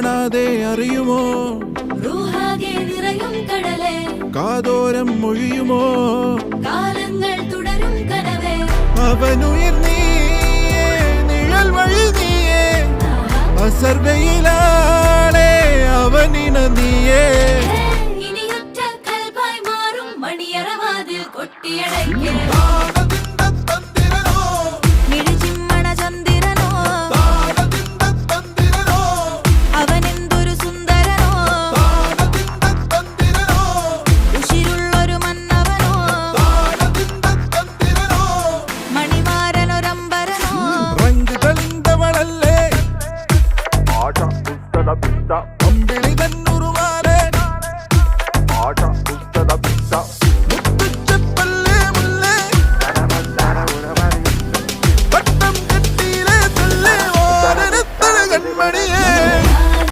കാണാതെ അറിയുമോ കടലേ കാതോരം മൊഴിയുമോ കാലങ്ങൾ തുടരും കനവേ അവനുയിർ നീയേ നിഴൽ വഴി നീയേ അസർവയിലാളെ അവനിന നീയേ ഇനിയൊറ്റ കൽബായി മാറും മണിയറവാതിൽ കൊട്ടിയടയ്ക്കേ Stop.